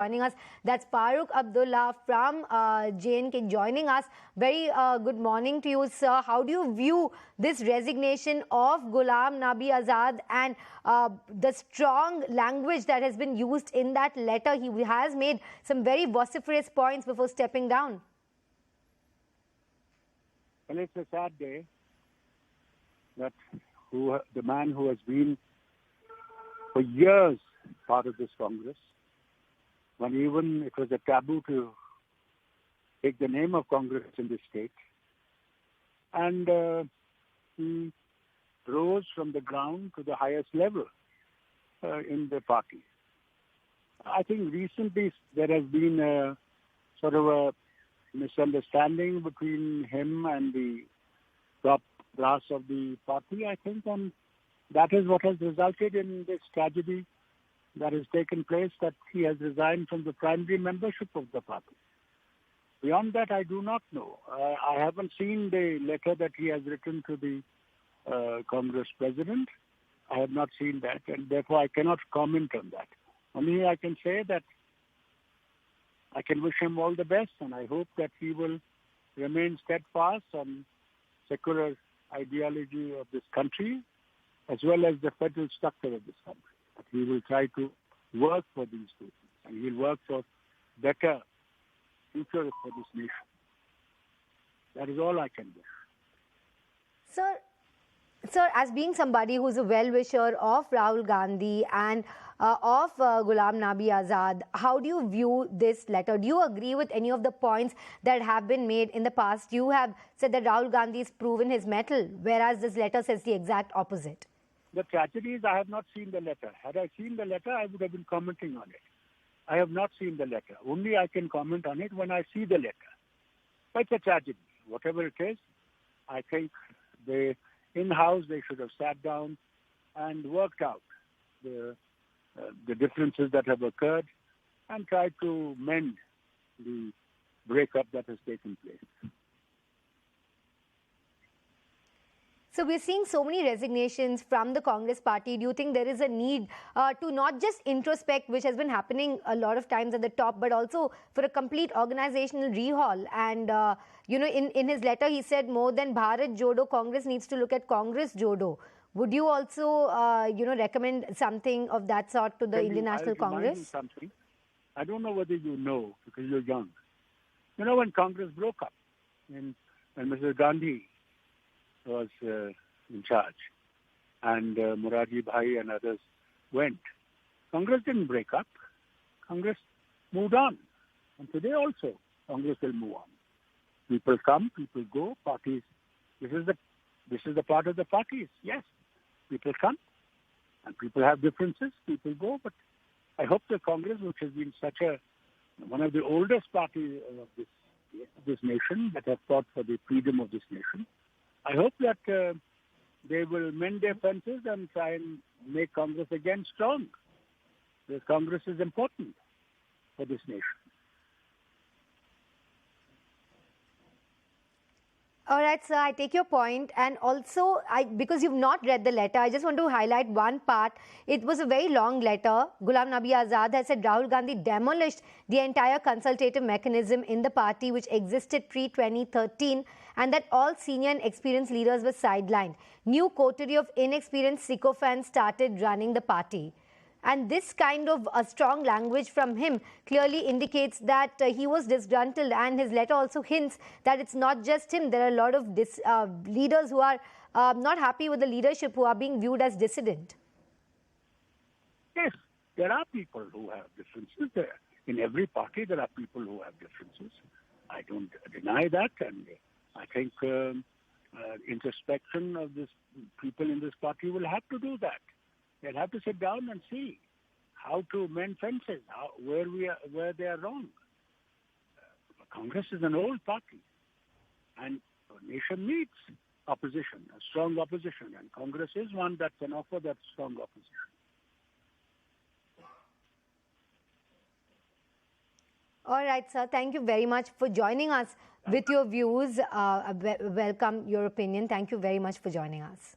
joining us. That's Farooq Abdullah from JNK joining us. Very good morning to you, sir. How do you view this resignation of Ghulam Nabi Azad and the strong language that has been used in that letter? He has made some very vociferous points before stepping down. Well, it's a sad day that the man who has been for years part of this Congress, when even it was a taboo to take the name of Congress in this state, and he rose from the ground to the highest level in the party. I think recently there has been a sort of a misunderstanding between him and the top brass of the party, I think, and that is what has resulted in this tragedy that has taken place, that he has resigned from the primary membership of the party. Beyond that, I do not know. I haven't seen the letter that he has written to the Congress president. I have not seen that, and therefore I cannot comment on that. Only I can say that I can wish him all the best, and I hope that he will remain steadfast on secular ideology of this country, as well as the federal structure of this country. That he will try to work for these people, and he will work for better future for this nation. That is all I can wish. Sir, as being somebody who's a well-wisher of Rahul Gandhi and of Ghulam Nabi Azad, how do you view this letter? Do you agree with any of the points that have been made in the past? You have said that Rahul Gandhi has proven his mettle, whereas this letter says the exact opposite. The tragedy is I have not seen the letter. Had I seen the letter, I would have been commenting on it. I have not seen the letter. Only I can comment on it when I see the letter. But it's a tragedy. Whatever it is, I think in-house they should have sat down and worked out the differences that have occurred and tried to mend the breakup that has taken place. So we're seeing so many resignations from the Congress party. Do you think there is a need to not just introspect, which has been happening a lot of times at the top, but also for a complete organizational rehaul? And, in his letter, he said more than Bharat Jodo, Congress needs to look at Congress Jodo. Would you also, recommend something of that sort to the Indian National Congress? Something. I don't know whether you know, because you're young. You know, when Congress broke up, when Mrs. Gandhi was in charge, and Morarji Bhai and others went, Congress didn't break up. Congress moved on. And today also, Congress will move on. People come, people go, parties. This is the part of the parties. Yes, people come, and people have differences, people go, but I hope the Congress, which has been one of the oldest parties of this nation, that have fought for the freedom of this nation, I hope that they will mend their fences and try and make Congress again strong. Because Congress is important for this nation. All right, sir, I take your point. And also, because you've not read the letter, I just want to highlight one part. It was a very long letter. Ghulam Nabi Azad has said Rahul Gandhi demolished the entire consultative mechanism in the party which existed pre-2013, and that all senior and experienced leaders were sidelined. New coterie of inexperienced sycophants started running the party. And this kind of a strong language from him clearly indicates that he was disgruntled, and his letter also hints that it's not just him. There are a lot of leaders who are not happy with the leadership, who are being viewed as dissident. Yes, there are people who have differences there. In every party, there are people who have differences. I don't deny that, and I think introspection of this people in this party will have to do that. They'll have to sit down and see how to mend fences, where they are wrong. Congress is an old party, and the nation needs opposition, a strong opposition, and Congress is one that can offer that strong opposition. All right, sir. Thank you very much for joining us with your views. Welcome your opinion. Thank you very much for joining us.